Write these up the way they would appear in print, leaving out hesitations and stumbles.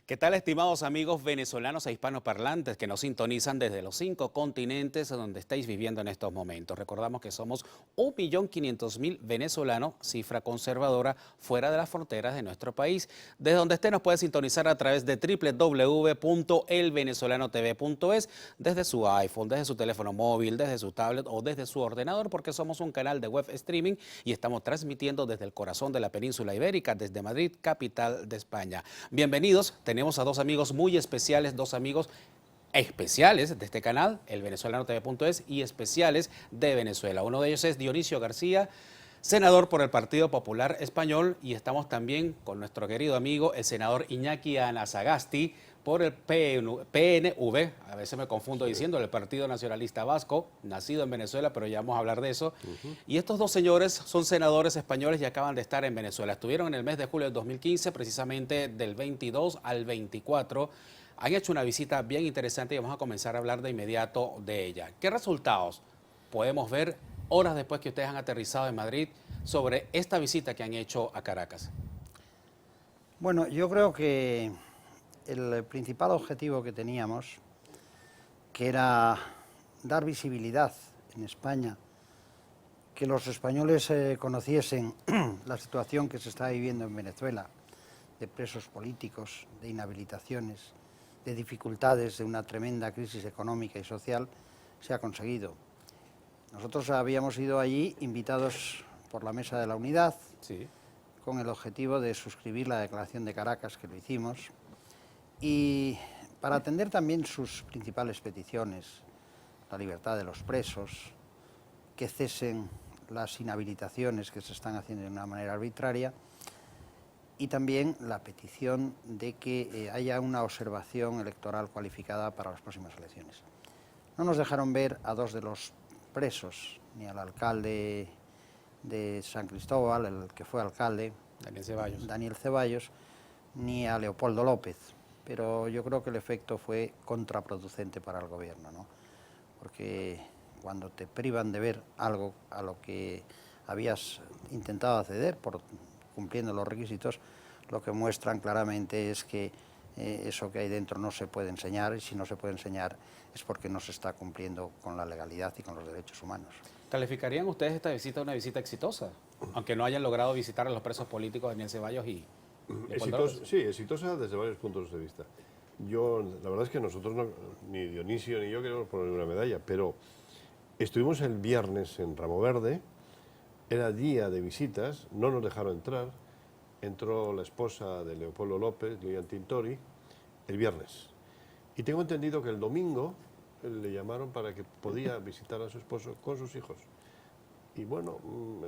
¿Qué tal, estimados amigos venezolanos e hispanoparlantes que nos sintonizan desde los 5 continentes donde estáis viviendo en estos momentos? Recordamos que somos 1.500.000 venezolanos, cifra conservadora, fuera de las fronteras de nuestro país. Desde donde esté nos puede sintonizar a través de www.elvenezolanotv.es, desde su iPhone, desde su teléfono móvil, desde su tablet o desde su ordenador, porque somos un canal de web streaming y estamos transmitiendo desde el corazón de la península ibérica, desde Madrid, capital de España. Bienvenidos. Tenemos a dos amigos muy especiales, dos amigos especiales de este canal, el venezolano.tv.es, y especiales de Venezuela. Uno de ellos es Dionisio García, senador por el Partido Popular Español, y estamos también con nuestro querido amigo, el senador Iñaki Anasagasti, por el PNV, a veces me confundo diciendo, el Partido Nacionalista Vasco, nacido en Venezuela, pero ya vamos a hablar de eso. Y estos dos señores son senadores españoles y acaban de estar en Venezuela. Estuvieron en el mes de julio del 2015, precisamente del 22 al 24. Han hecho una visita bien interesante y vamos a comenzar a hablar de inmediato de ella. ¿Qué resultados podemos ver horas después que ustedes han aterrizado en Madrid sobre esta visita que han hecho a Caracas? Bueno, yo creo que el principal objetivo que teníamos, que era dar visibilidad en España, que los españoles conociesen la situación que se está viviendo en Venezuela, de presos políticos, de inhabilitaciones, de dificultades, de una tremenda crisis económica y social, se ha conseguido. Nosotros habíamos ido allí invitados por la Mesa de la Unidad, Sí. con el objetivo de suscribir la Declaración de Caracas, que lo hicimos, y para atender también sus principales peticiones, la libertad de los presos, que cesen las inhabilitaciones que se están haciendo de una manera arbitraria, y también la petición de que haya una observación electoral cualificada para las próximas elecciones. No nos dejaron ver a dos de los presos, ni al alcalde de San Cristóbal, el que fue alcalde, Daniel Ceballos, ni a Leopoldo López, pero yo creo que el efecto fue contraproducente para el gobierno, ¿no? Porque cuando te privan de ver algo a lo que habías intentado acceder cumpliendo los requisitos, lo que muestran claramente es que eso que hay dentro no se puede enseñar, y si no se puede enseñar es porque no se está cumpliendo con la legalidad y con los derechos humanos. ¿Calificarían ustedes esta visita una visita exitosa? Aunque no hayan logrado visitar a los presos políticos Daniel Ceballos y Leopoldo López. Sí, exitosa desde varios puntos de vista. La verdad es que nosotros, ni Dionisio ni yo queremos poner una medalla, pero estuvimos el viernes en Ramo Verde, era día de visitas, no nos dejaron entrar, entró la esposa de Leopoldo López, Lilian Tintori, el viernes. Y tengo entendido que el domingo le llamaron para que podía visitar a su esposo con sus hijos. Y bueno,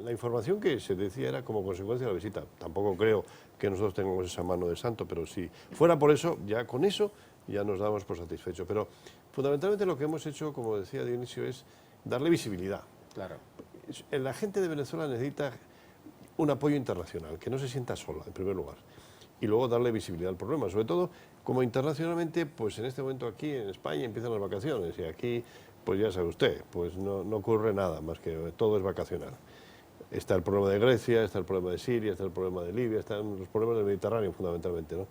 la información que se decía era como consecuencia de la visita. Tampoco creo que nosotros tengamos esa mano de santo, pero si fuera por eso, ya con eso ya nos damos por satisfechos. Pero fundamentalmente lo que hemos hecho, como decía Dionisio, es darle visibilidad. Claro. La gente de Venezuela necesita un apoyo internacional, que no se sienta sola, en primer lugar. Y luego darle visibilidad al problema, sobre todo como internacionalmente, pues en este momento aquí en España empiezan las vacaciones y aquí, pues ya sabe usted, pues no ocurre nada más que todo es vacacional. Está el problema de Grecia, está el problema de Siria, está el problema de Libia, están los problemas del Mediterráneo fundamentalmente, ¿no?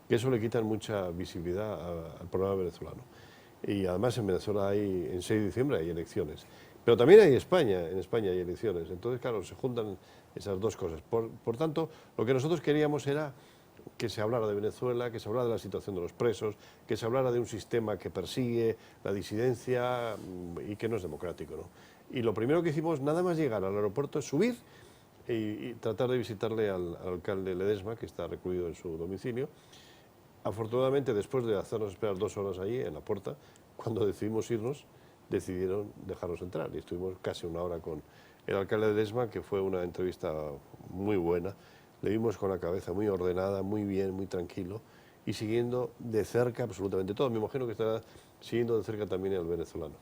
Que eso le quitan mucha visibilidad al problema venezolano. Y además en Venezuela en 6 de diciembre hay elecciones. Pero también en España hay elecciones. Entonces, claro, se juntan esas dos cosas. Por tanto, lo que nosotros queríamos era que se hablara de Venezuela, que se hablara de la situación de los presos, que se hablara de un sistema que persigue la disidencia y que no es democrático, ¿no? Y lo primero que hicimos, nada más llegar al aeropuerto, es subir y tratar de visitarle al alcalde Ledesma, que está recluido en su domicilio. Afortunadamente, después de hacernos esperar 2 horas allí en la puerta, cuando decidimos irnos, decidieron dejarnos entrar y estuvimos casi 1 hora con el alcalde de Ledesma, que fue una entrevista muy buena. Le vimos con la cabeza muy ordenada, muy bien, muy tranquilo y siguiendo de cerca absolutamente todo. Me imagino que estará siguiendo de cerca también al venezolano.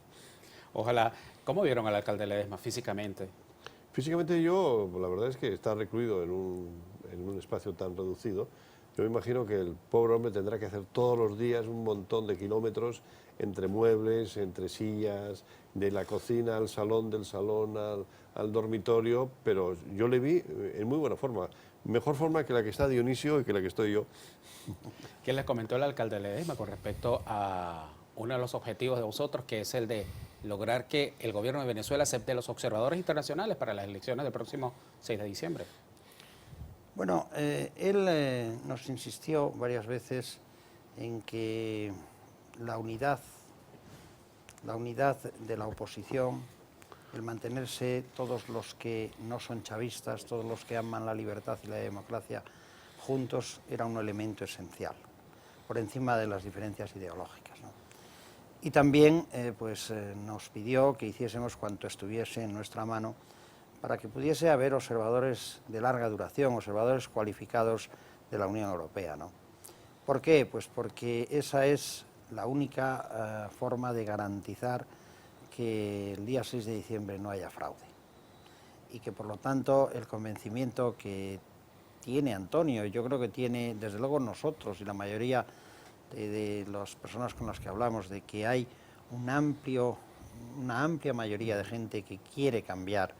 Ojalá. ¿Cómo vieron al alcalde Ledesma físicamente? Físicamente la verdad es que está recluido en un espacio tan reducido. Yo me imagino que el pobre hombre tendrá que hacer todos los días un montón de kilómetros entre muebles, entre sillas, de la cocina al salón, del salón al dormitorio, pero yo le vi en muy buena forma, mejor forma que la que está Dionisio y que la que estoy yo. ¿Qué les comentó el alcalde Ledesma con respecto a uno de los objetivos de vosotros, que es el de lograr que el gobierno de Venezuela acepte a los observadores internacionales para las elecciones del próximo 6 de diciembre? Bueno, él nos insistió varias veces en que la unidad de la oposición, el mantenerse todos los que no son chavistas, todos los que aman la libertad y la democracia juntos, era un elemento esencial, por encima de las diferencias ideológicas, ¿no? Y también nos pidió que hiciésemos cuanto estuviese en nuestra mano para que pudiese haber observadores de larga duración, observadores cualificados de la Unión Europea, ¿no? ¿Por qué? Pues porque esa es la única forma de garantizar que el día 6 de diciembre no haya fraude. Y que por lo tanto el convencimiento que tiene Antonio, y yo creo que tiene desde luego nosotros y la mayoría de las personas con las que hablamos, de que hay una amplia mayoría de gente que quiere cambiar,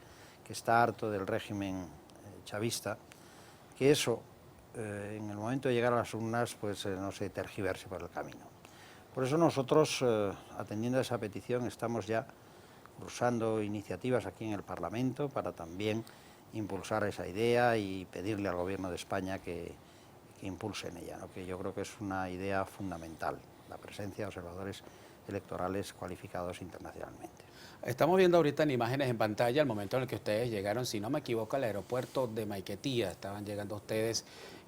que está harto del régimen chavista, que eso en el momento de llegar a las urnas pues no se tergiverse por el camino. Por eso nosotros, atendiendo a esa petición, estamos ya cursando iniciativas aquí en el Parlamento para también impulsar esa idea y pedirle al Gobierno de España que impulse en ella, ¿no? Que yo creo que es una idea fundamental, la presencia de observadores electorales cualificados internacionalmente. Estamos viendo ahorita en imágenes en pantalla el momento en el que ustedes llegaron, si no me equivoco, al aeropuerto de Maiquetía. Estaban llegando ustedes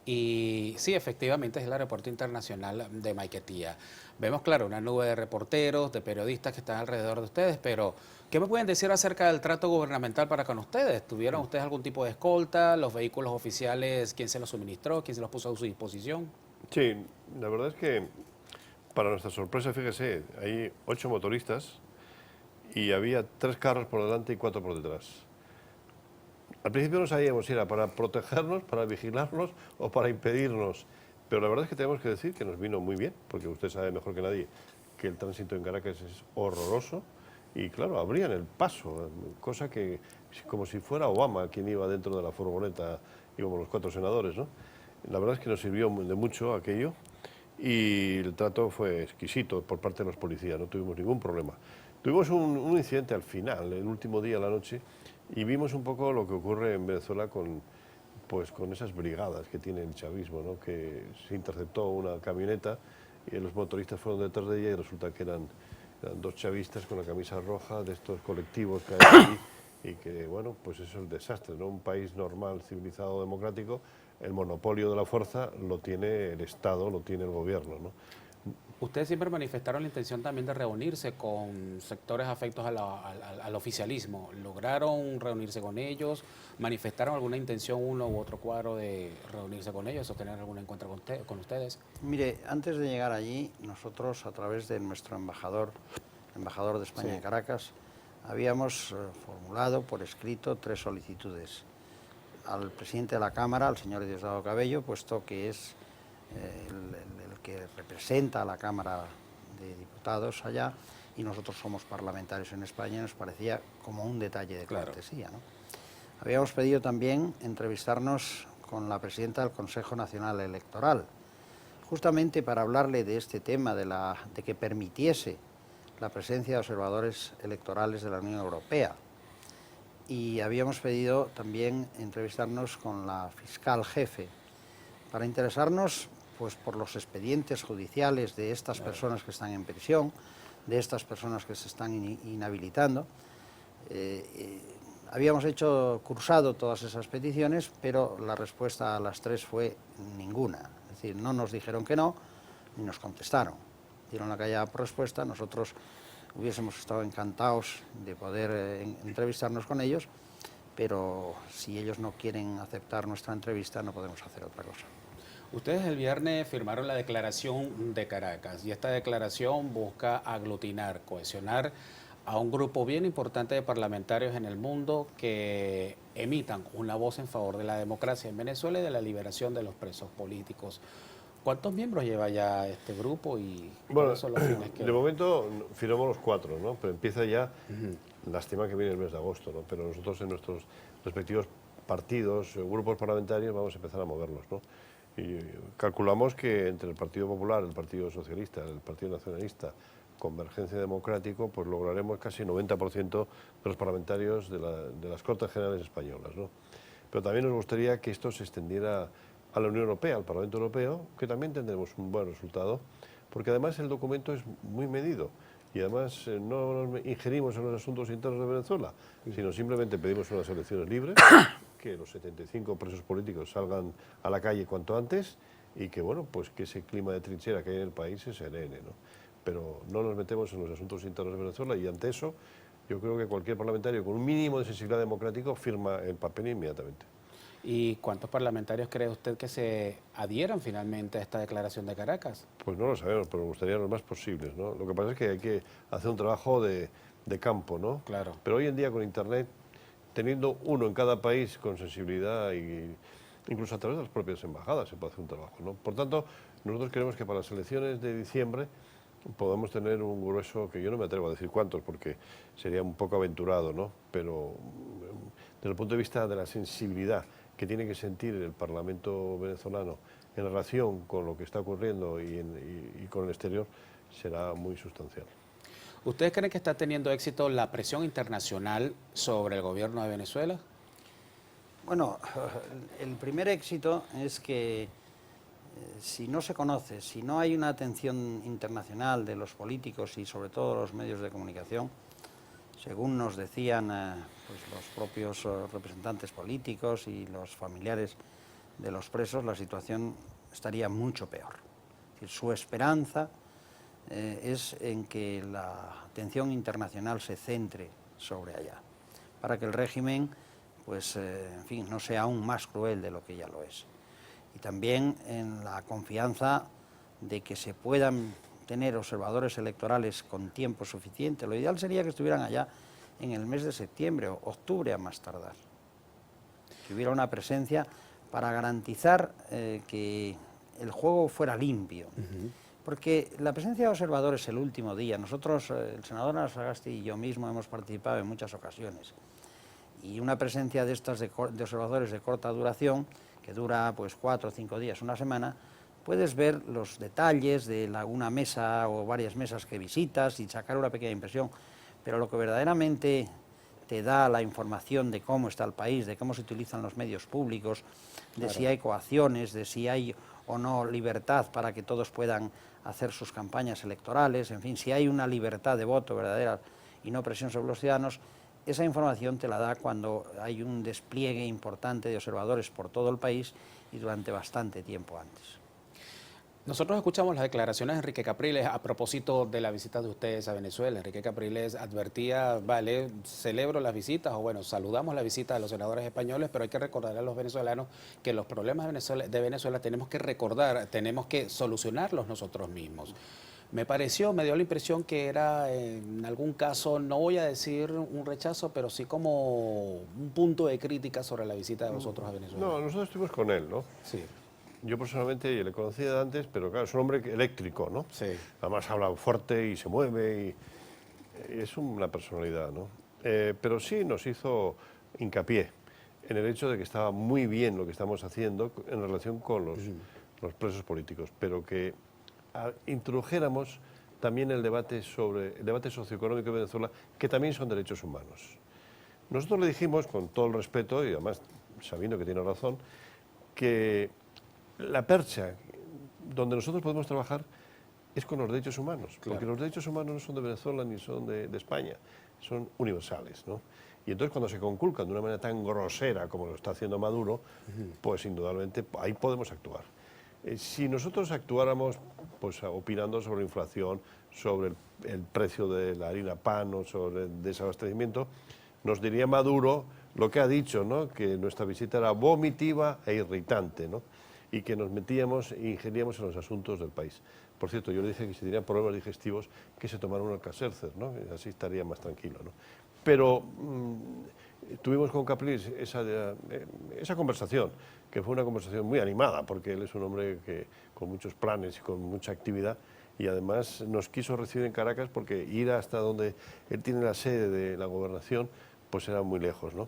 y sí, efectivamente es el aeropuerto internacional de Maiquetía. Vemos, claro, una nube de reporteros, de periodistas que están alrededor de ustedes, pero ¿qué me pueden decir acerca del trato gubernamental para con ustedes? ¿Tuvieron ustedes algún tipo de escolta? ¿Los vehículos oficiales, quién se los suministró? ¿Quién se los puso a su disposición? Sí, la verdad es que para nuestra sorpresa, fíjese, hay 8 motoristas y había 3 carros por delante y 4 por detrás. Al principio no sabíamos si era para protegernos, para vigilarnos o para impedirnos, pero la verdad es que tenemos que decir que nos vino muy bien, porque usted sabe mejor que nadie que el tránsito en Caracas es horroroso y claro, abrían el paso, cosa que como si fuera Obama quien iba dentro de la furgoneta, íbamos los 4 senadores, ¿no? La verdad es que nos sirvió de mucho aquello y el trato fue exquisito por parte de los policías, no tuvimos ningún problema. Tuvimos un incidente al final, el último día de la noche, y vimos un poco lo que ocurre en Venezuela con esas brigadas que tiene el chavismo, ¿no? Que se interceptó una camioneta y los motoristas fueron detrás de ella y resulta que eran 2 chavistas con la camisa roja de estos colectivos que hay aquí y que, bueno, pues eso es el desastre, ¿no? Un país normal, civilizado, democrático, el monopolio de la fuerza lo tiene el Estado, lo tiene el gobierno, ¿no? Ustedes siempre manifestaron la intención también de reunirse con sectores afectos al oficialismo. ¿Lograron reunirse con ellos? ¿Manifestaron alguna intención uno u otro cuadro de reunirse con ellos o tener algún encuentro con ustedes? Mire, antes de llegar allí, nosotros a través de nuestro embajador de España en Caracas, habíamos formulado por escrito 3 solicitudes. Al presidente de la Cámara, al señor Diosdado Cabello, puesto que es el que representa a la Cámara de Diputados allá, y nosotros somos parlamentarios en España, nos parecía como un detalle de cortesía, ¿no? Habíamos pedido también entrevistarnos con la presidenta del Consejo Nacional Electoral, justamente para hablarle de este tema, de que permitiese la presencia de observadores electorales de la Unión Europea. Y habíamos pedido también entrevistarnos con la fiscal jefe, para interesarnos pues, por los expedientes judiciales de estas personas que están en prisión, de estas personas que se están inhabilitando. Habíamos cursado todas esas peticiones, pero la respuesta a las 3 fue ninguna. Es decir, no nos dijeron que no, ni nos contestaron. Dieron la callada por respuesta. Nosotros hubiésemos estado encantados de poder entrevistarnos con ellos, pero si ellos no quieren aceptar nuestra entrevista, no podemos hacer otra cosa. Ustedes el viernes firmaron la declaración de Caracas y esta declaración busca aglutinar, cohesionar a un grupo bien importante de parlamentarios en el mundo que emitan una voz en favor de la democracia en Venezuela y de la liberación de los presos políticos. ¿Cuántos miembros lleva ya este grupo y Bueno, cuáles son los fines que... de momento firmamos los 4, ¿no? Pero empieza ya, lástima que viene el mes de agosto, ¿no? Pero nosotros en nuestros respectivos partidos, grupos parlamentarios, vamos a empezar a moverlos, ¿no? Y calculamos que entre el Partido Popular, el Partido Socialista, el Partido Nacionalista, Convergencia Democrático, pues lograremos casi 90% de los parlamentarios de las Cortes Generales españolas, ¿no? Pero también nos gustaría que esto se extendiera a la Unión Europea, al Parlamento Europeo, que también tendremos un buen resultado, porque además el documento es muy medido y además no nos ingerimos en los asuntos internos de Venezuela, sino simplemente pedimos unas elecciones libres, que los 75 presos políticos salgan a la calle cuanto antes y que, bueno, pues que ese clima de trinchera que hay en el país se serene, ¿no? Pero no nos metemos en los asuntos internos de Venezuela y ante eso yo creo que cualquier parlamentario con un mínimo de sensibilidad democrática firma el papel inmediatamente. ¿Y cuántos parlamentarios cree usted que se adhieran finalmente a esta declaración de Caracas? Pues no lo sabemos, pero me gustaría los más posibles, ¿no? Lo que pasa es que hay que hacer un trabajo de campo, ¿no? Claro. Pero hoy en día con Internet, teniendo uno en cada país con sensibilidad y incluso a través de las propias embajadas se puede hacer un trabajo, ¿no? Por tanto, nosotros queremos que para las elecciones de diciembre podamos tener un grueso, que yo no me atrevo a decir cuántos porque sería un poco aventurado, ¿no? Pero desde el punto de vista de la sensibilidad que tiene que sentir el Parlamento venezolano en relación con lo que está ocurriendo y con el exterior, será muy sustancial. ¿Ustedes creen que está teniendo éxito la presión internacional sobre el gobierno de Venezuela? Bueno, el primer éxito es que si no se conoce, si no hay una atención internacional de los políticos y sobre todo los medios de comunicación, según nos decían pues los propios representantes políticos y los familiares de los presos, la situación estaría mucho peor. Es decir, su esperanza es en que la atención internacional se centre sobre allá, para que el régimen, pues, en fin, no sea aún más cruel de lo que ya lo es. Y también en la confianza de que se puedan tener observadores electorales con tiempo suficiente. Lo ideal sería que estuvieran allá en el mes de septiembre o octubre a más tardar. Que hubiera una presencia para garantizar que el juego fuera limpio. Porque la presencia de observadores el último día, nosotros, el senador Anasagasti y yo mismo hemos participado en muchas ocasiones, y una presencia de estas de observadores de corta duración, que dura pues 4 o 5 días, una semana, puedes ver los detalles de una mesa o varias mesas que visitas y sacar una pequeña impresión, pero lo que verdaderamente te da la información de cómo está el país, de cómo se utilizan los medios públicos, de si hay coacciones, de si hay o no libertad para que todos puedan hacer sus campañas electorales, en fin, si hay una libertad de voto verdadera y no presión sobre los ciudadanos, esa información te la da cuando hay un despliegue importante de observadores por todo el país y durante bastante tiempo antes. Nosotros escuchamos las declaraciones de Enrique Capriles a propósito de la visita de ustedes a Venezuela. Enrique Capriles advertía, vale, celebro las visitas, o bueno, saludamos la visita de los senadores españoles, pero hay que recordar a los venezolanos que los problemas de Venezuela tenemos que recordar, tenemos que solucionarlos nosotros mismos. Me dio la impresión que era en algún caso, no voy a decir un rechazo, pero sí como un punto de crítica sobre la visita de nosotros a Venezuela. No, nosotros estuvimos con él, ¿no? Sí. Yo personalmente le conocía de antes, pero claro, es un hombre eléctrico, ¿no? Sí. Además habla fuerte y se mueve y es una personalidad, ¿no? Pero sí nos hizo hincapié en el hecho de que estaba muy bien lo que estamos haciendo en relación con los presos políticos, pero que introdujéramos también el debate socioeconómico de Venezuela, que también son derechos humanos. Nosotros le dijimos, con todo el respeto, y además sabiendo que tiene razón, que la percha donde nosotros podemos trabajar es con los derechos humanos, porque los derechos humanos no son de Venezuela ni son de España, son universales, ¿no? Y entonces cuando se conculcan de una manera tan grosera como lo está haciendo Maduro, pues indudablemente ahí podemos actuar. Si nosotros actuáramos pues, opinando sobre inflación, sobre el precio de la harina pan o sobre el desabastecimiento, nos diría Maduro lo que ha dicho, ¿no? Que nuestra visita era vomitiva e irritante, ¿no? Y que nos metíamos e ingeríamos en los asuntos del país. Por cierto, yo le dije que si tenían problemas digestivos, que se tomaran un Alka-Seltzer, ¿no? Así estaría más tranquilo, ¿no? Pero tuvimos con Capriles esa conversación, que fue una conversación muy animada, porque él es un hombre con muchos planes y con mucha actividad, y además nos quiso recibir en Caracas porque ir hasta donde él tiene la sede de la gobernación, pues era muy lejos, ¿no?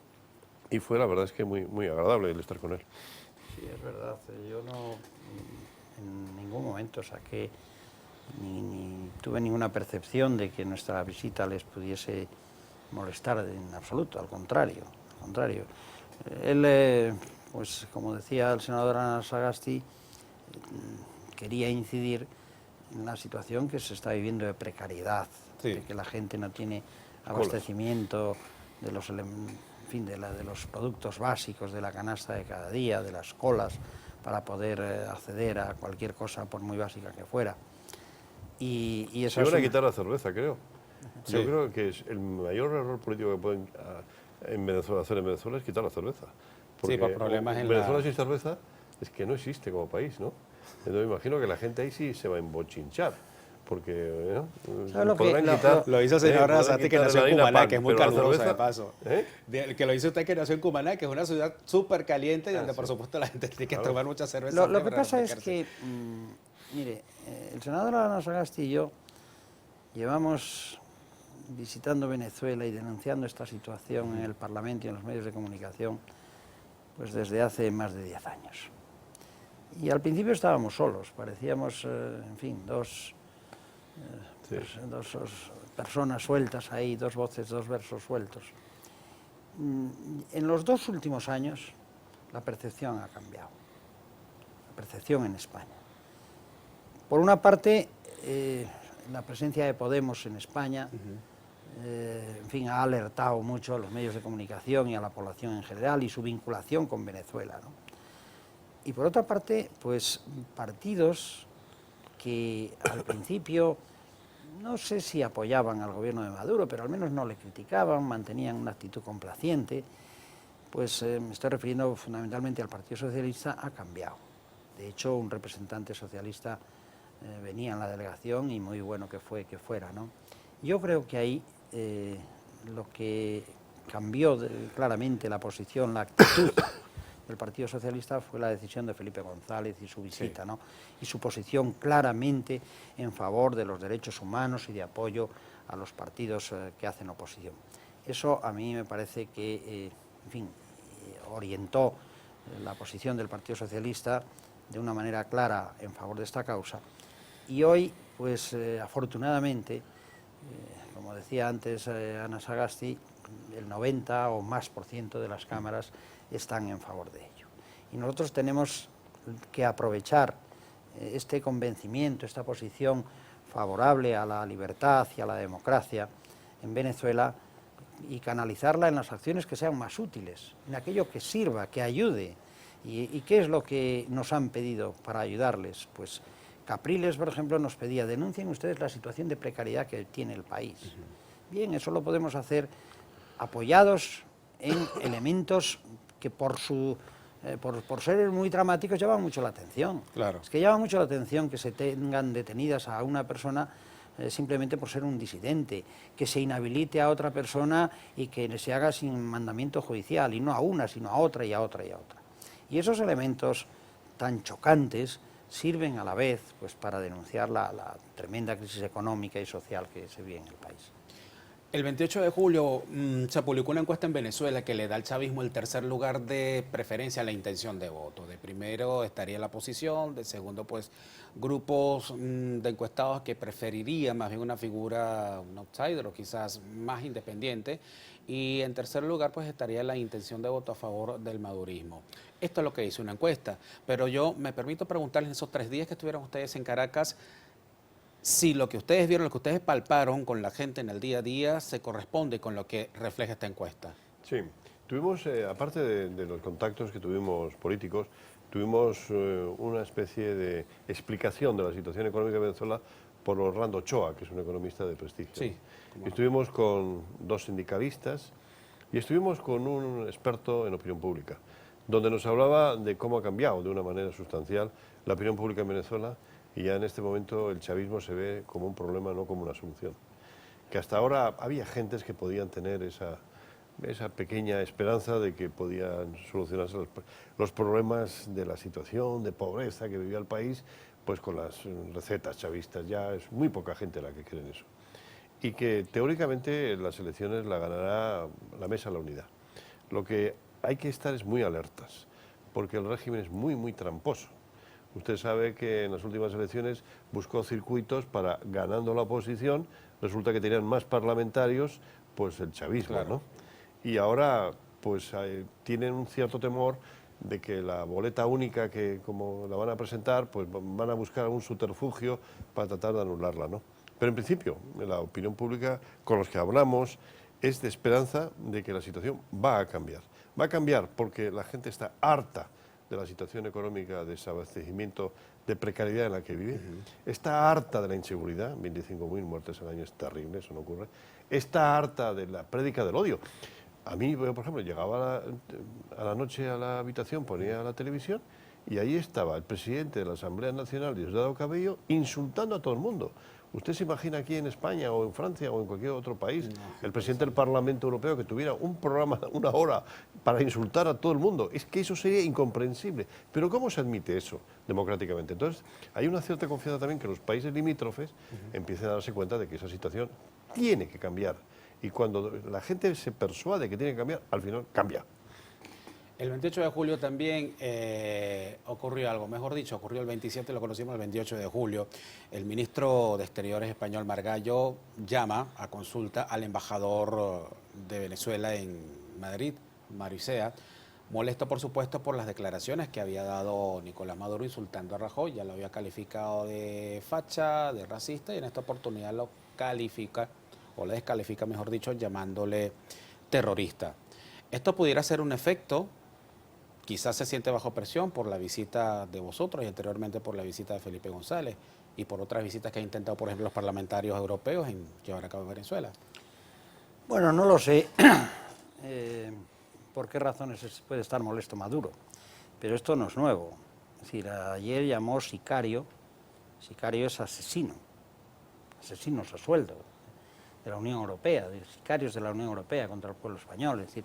Y fue, la verdad es que muy, muy agradable el estar con él. Sí, es verdad. Yo no en ningún momento saqué ni tuve ninguna percepción de que nuestra visita les pudiese molestar en absoluto, al contrario. Al contrario. Él, pues como decía el senador Ana Sagasti, quería incidir en la situación que se está viviendo de precariedad, Sí. de que la gente no tiene abastecimiento de los, en fin, de los productos básicos de la canasta de cada día, de las colas, para poder acceder a cualquier cosa, por muy básica que fuera. Y eso Se iban a quitar la cerveza, creo. Sí. Yo creo que es el mayor error político que pueden en Venezuela hacer en Venezuela es quitar la cerveza. Porque por problemas en Venezuela la... sin cerveza es que no existe como país, ¿no? Entonces me imagino que la gente ahí sí se va a embochinchar, porque ¿Sabe lo que- podrán lo- quitar... Lo hizo el señor podrán Arrasate, que quitar nació la en harina Cumaná, pan, que es muy pero la calurosa, de cerveza, paso. ¿eh? Que lo hizo usted, que nació en Cumaná, que es una ciudad súper caliente y donde, sí. por supuesto, la gente tiene que Claro. tomar mucha cerveza. Lo antes que para pasa es refrescarse. que, mire, el senador Ana Sagasti y yo llevamos visitando Venezuela y denunciando esta situación en el Parlamento y en los medios de comunicación pues desde hace más de 10 años. Y al principio estábamos solos, parecíamos, en fin, dos personas sueltas ahí, dos voces, dos versos sueltos. En los 2 últimos años la percepción ha cambiado, la percepción en España. Por una parte, la presencia de Podemos en España, en fin, ha alertado mucho a los medios de comunicación y a la población en general y su vinculación con Venezuela, ¿no? Y por otra parte, pues partidos que al principio no sé si apoyaban al gobierno de Maduro, pero al menos no le criticaban, mantenían una actitud complaciente, pues me estoy refiriendo fundamentalmente al Partido Socialista, ha cambiado. De hecho, un representante socialista venía en la delegación y muy bueno que fuera, ¿no? Yo creo que ahí lo que cambió claramente la posición, la actitud del Partido Socialista fue la decisión de Felipe González y su visita, Sí. ¿no? Y su posición claramente en favor de los derechos humanos y de apoyo a los partidos que hacen oposición. Eso a mí me parece que, en fin, orientó la posición del Partido Socialista de una manera clara en favor de esta causa. Y hoy, pues afortunadamente, como decía antes Ana Sagasti, el 90 o más % de las cámaras están en favor de ello. Y nosotros tenemos que aprovechar este convencimiento, esta posición favorable a la libertad y a la democracia en Venezuela y canalizarla en las acciones que sean más útiles, en aquello que sirva, que ayude. ¿Y qué es lo que nos han pedido para ayudarles? Pues Capriles, por ejemplo, nos pedía: denuncien ustedes la situación de precariedad que tiene el país. Bien, eso lo podemos hacer apoyados en elementos que por ser muy dramáticos llaman mucho la atención. Claro. Es que llama mucho la atención que se tengan detenidas a una persona simplemente por ser un disidente, que se inhabilite a otra persona y que se haga sin mandamiento judicial, y no a una, sino a otra y a otra y a otra. Y esos elementos tan chocantes sirven a la vez pues, para denunciar la tremenda crisis económica y social que se vive en el país. El 28 de julio se publicó una encuesta en Venezuela que le da al chavismo el tercer lugar de preferencia a la intención de voto. De primero estaría la oposición, de segundo pues grupos de encuestados que preferirían más bien una figura, un outsider o quizás más independiente, y en tercer lugar pues estaría la intención de voto a favor del madurismo. Esto es lo que dice una encuesta, pero yo me permito preguntarles en esos 3 días que estuvieron ustedes en Caracas, si lo que ustedes vieron, lo que ustedes palparon con la gente en el día a día, se corresponde con lo que refleja esta encuesta. Sí, tuvimos, aparte de los contactos que tuvimos políticos, tuvimos una especie de explicación de la situación económica de Venezuela por Orlando Ochoa, que es un economista de prestigio. Sí. Estuvimos con 2 sindicalistas y estuvimos con un experto en opinión pública, donde nos hablaba de cómo ha cambiado de una manera sustancial la opinión pública en Venezuela, y ya en este momento el chavismo se ve como un problema, no como una solución. que hasta ahora había gentes que podían tener esa pequeña esperanza de que podían solucionarse los problemas de la situación de pobreza que vivía el país, pues con las recetas chavistas. Ya es muy poca gente la que cree en eso. Y que teóricamente las elecciones la ganará la Mesa de la Unidad. Lo que hay que estar es muy alertas, porque el régimen es muy, muy tramposo. Usted sabe que en las últimas elecciones buscó circuitos para, ganando la oposición, resulta que tenían más parlamentarios, pues el chavismo, Claro. ¿no? Y ahora, pues tienen un cierto temor de que la boleta única, que como la van a presentar, pues van a buscar algún subterfugio para tratar de anularla, ¿no? Pero en principio, la opinión pública con los que hablamos es de esperanza de que la situación va a cambiar. Va a cambiar porque la gente está harta de la situación económica, de desabastecimiento, de precariedad en la que vive. Está harta de la inseguridad, 25.000 muertes al año es terrible, eso no ocurre. Está harta de la prédica del odio. A mí, por ejemplo, llegaba a la noche a la habitación, ponía la televisión y ahí estaba el presidente de la Asamblea Nacional, Diosdado Cabello, insultando a todo el mundo. ¿Usted se imagina aquí en España o en Francia o en cualquier otro país el presidente del Parlamento Europeo que tuviera un programa, una hora, para insultar a todo el mundo? Es que eso sería incomprensible. Pero ¿cómo se admite eso democráticamente? Entonces, hay una cierta confianza también que los países limítrofes empiecen a darse cuenta de que esa situación tiene que cambiar. Y cuando la gente se persuade que tiene que cambiar, al final cambia. El 28 de julio también ocurrió algo, mejor dicho, ocurrió el 27, lo conocimos el 28 de julio. El ministro de Exteriores español, Margallo, llama a consulta al embajador de Venezuela en Madrid, Mario Isea, molesto por supuesto por las declaraciones que había dado Nicolás Maduro insultando a Rajoy. Ya lo había calificado de facha, de racista, y en esta oportunidad lo califica, o le descalifica, mejor dicho, llamándole terrorista. Esto pudiera ser un efecto. Quizás se siente bajo presión por la visita de vosotros y anteriormente por la visita de Felipe González y por otras visitas que han intentado, por ejemplo, los parlamentarios europeos en llevar a cabo en Venezuela. Bueno, no lo sé por qué razones puede estar molesto Maduro, pero esto no es nuevo. Es decir, ayer llamó sicario es asesino, asesinos a sueldo de la Unión Europea, de sicarios de la Unión Europea contra el pueblo español. Es decir,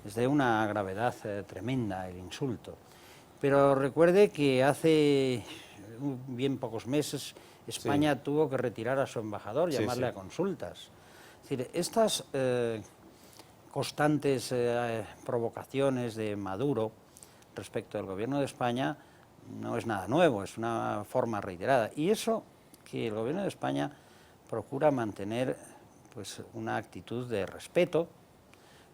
es de una gravedad tremenda el insulto. Pero recuerde que hace bien pocos meses España tuvo que retirar a su embajador, llamarle a consultas. Es decir, estas constantes provocaciones de Maduro respecto al gobierno de España no es nada nuevo, es una forma reiterada. Y eso que el gobierno de España procura mantener pues una actitud de respeto,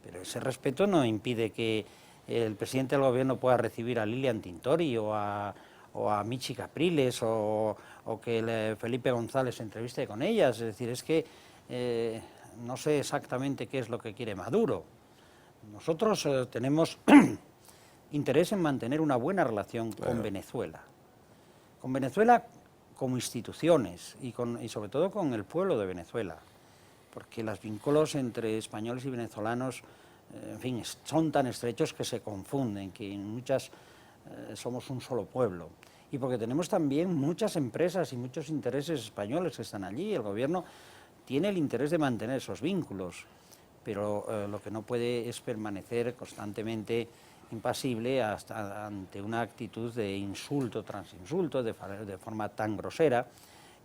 pero ese respeto no impide que el presidente del gobierno pueda recibir a Lilian Tintori o a Michi Capriles o que Felipe González se entreviste con ellas. Es decir, es que no sé exactamente qué es lo que quiere Maduro. Nosotros tenemos interés en mantener una buena relación con Venezuela. Con Venezuela como instituciones y sobre todo con el pueblo de Venezuela, porque los vínculos entre españoles y venezolanos, en fin, son tan estrechos que se confunden, que en muchas somos un solo pueblo. Y porque tenemos también muchas empresas y muchos intereses españoles que están allí. El gobierno tiene el interés de mantener esos vínculos, pero lo que no puede es permanecer constantemente impasible ante una actitud de insulto tras insulto, de forma tan grosera.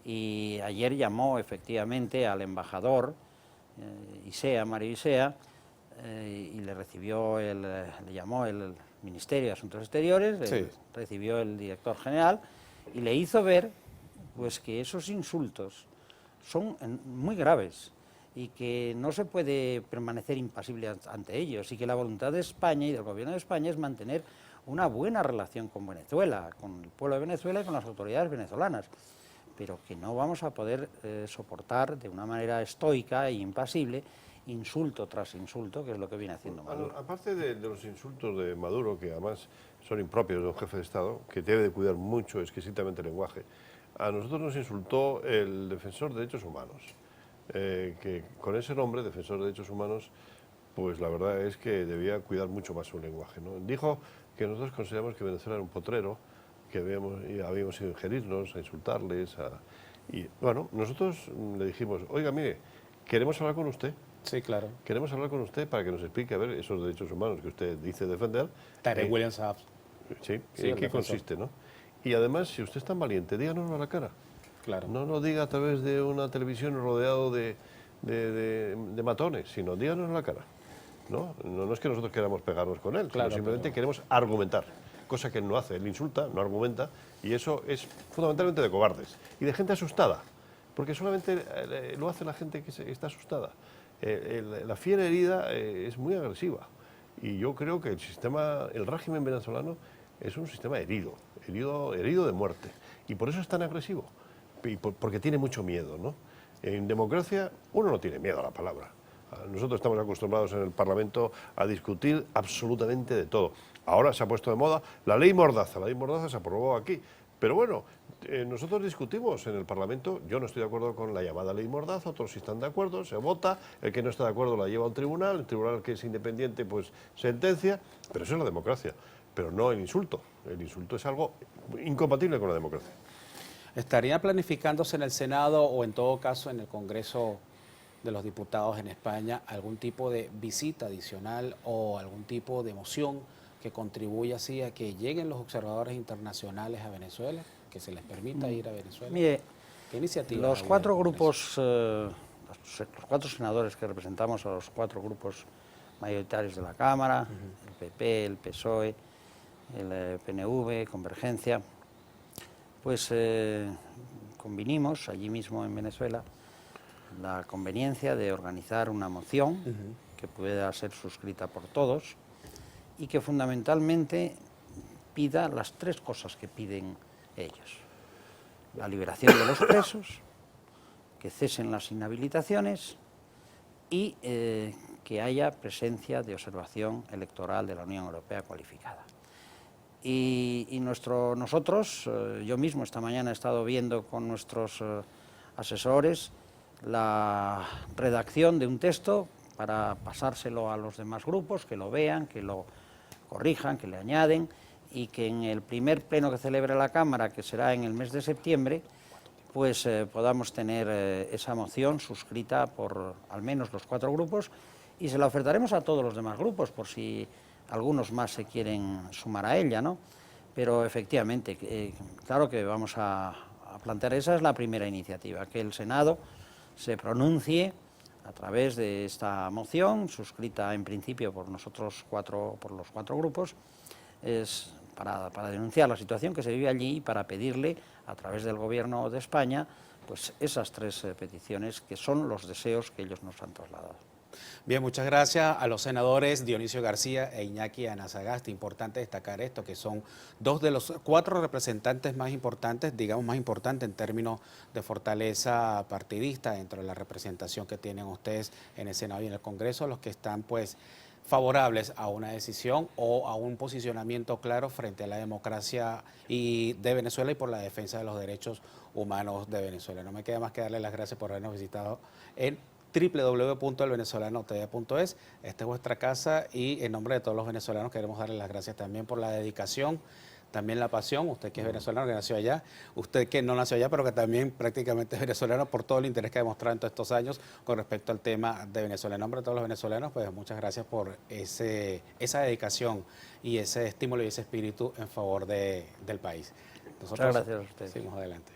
Y ayer llamó efectivamente al embajador Mario Isea, y le llamó el Ministerio de Asuntos Exteriores, recibió el director general y le hizo ver pues que esos insultos son muy graves y que no se puede permanecer impasible ante ellos, y que la voluntad de España y del gobierno de España es mantener una buena relación con Venezuela, con el pueblo de Venezuela y con las autoridades venezolanas, pero que no vamos a poder soportar de una manera estoica e impasible insulto tras insulto, que es lo que viene haciendo Maduro. Aparte de los insultos de Maduro, que además son impropios de un jefe de Estado, que debe de cuidar mucho, exquisitamente el lenguaje, a nosotros nos insultó el defensor de derechos humanos, que con ese nombre, defensor de derechos humanos, pues la verdad es que debía cuidar mucho más su lenguaje, ¿no? Dijo que nosotros consideramos que Venezuela era un potrero, que habíamos ido a ingerirnos, a insultarles, y bueno, nosotros le dijimos, oiga, mire, queremos hablar con usted. Sí, claro. Queremos hablar con usted para que nos explique, a ver, esos derechos humanos que usted dice defender. Tarek William Saab. Sí, Sí, ¿en qué consiste, no? Y además, si usted es tan valiente, díganoslo a la cara. Claro. No lo diga a través de una televisión rodeado de matones, sino díganos a la cara. No es que nosotros queramos pegarnos con él, Claro, sino simplemente pero... queremos argumentar, cosa que él no hace. Él insulta, no argumenta, y eso es fundamentalmente de cobardes y de gente asustada, porque solamente lo hace la gente que está asustada. La fiera herida es muy agresiva, y yo creo que el régimen venezolano es un sistema herido de muerte, y por eso es tan agresivo, porque tiene mucho miedo, ¿no? En democracia uno no tiene miedo a la palabra. Nosotros estamos acostumbrados en el Parlamento a discutir absolutamente de todo. Ahora se ha puesto de moda la ley Mordaza se aprobó aquí. Pero bueno, nosotros discutimos en el Parlamento, yo no estoy de acuerdo con la llamada ley Mordaza, otros sí están de acuerdo, se vota, el que no está de acuerdo la lleva a un tribunal, el tribunal que es independiente pues sentencia, pero eso es la democracia, pero no el insulto. El insulto es algo incompatible con la democracia. ¿Estaría planificándose en el Senado o en todo caso en el Congreso de los Diputados en España algún tipo de visita adicional o algún tipo de moción que contribuya así a que lleguen los observadores internacionales a Venezuela, que se les permita ir a Venezuela? Mire, ¿qué iniciativas los hay cuatro del Congreso? grupos, los cuatro senadores que representamos a los cuatro grupos mayoritarios de la Cámara, el PP, el PSOE, el PNV, Convergencia, pues convinimos allí mismo en Venezuela la conveniencia de organizar una moción que pueda ser suscrita por todos y que fundamentalmente pida las tres cosas que piden ellos: la liberación de los presos, que cesen las inhabilitaciones y que haya presencia de observación electoral de la Unión Europea cualificada. Y nosotros, yo mismo esta mañana he estado viendo con nuestros asesores la redacción de un texto para pasárselo a los demás grupos, que lo vean, que lo corrijan, que le añaden, y que en el primer pleno que celebre la Cámara, que será en el mes de septiembre, pues podamos tener esa moción suscrita por al menos los cuatro grupos, y se la ofertaremos a todos los demás grupos, por si algunos más se quieren sumar a ella, ¿no? Pero efectivamente, claro que vamos a plantear, esa es la primera iniciativa, que el Senado se pronuncie a través de esta moción, suscrita en principio por nosotros por los cuatro grupos, es para denunciar la situación que se vive allí y para pedirle, a través del Gobierno de España, pues esas tres peticiones que son los deseos que ellos nos han trasladado. Bien, muchas gracias a los senadores Dionisio García e Iñaki Anasagasti. Importante destacar esto, que son dos de los cuatro representantes más importantes, digamos más importantes en términos de fortaleza partidista dentro de la representación que tienen ustedes en el Senado y en el Congreso, los que están pues favorables a una decisión o a un posicionamiento claro frente a la democracia de Venezuela y por la defensa de los derechos humanos de Venezuela. No me queda más que darle las gracias por habernos visitado en www.elvenezolanotv.es. Esta es vuestra casa y en nombre de todos los venezolanos queremos darle las gracias también por la dedicación, también la pasión, usted que es venezolano, que nació allá, usted que no nació allá, pero que también prácticamente es venezolano, por todo el interés que ha demostrado en todos estos años con respecto al tema de Venezuela. En nombre de todos los venezolanos, pues muchas gracias por esa dedicación y ese estímulo y ese espíritu en favor del país. Nosotros Muchas gracias a ustedes. seguimos adelante.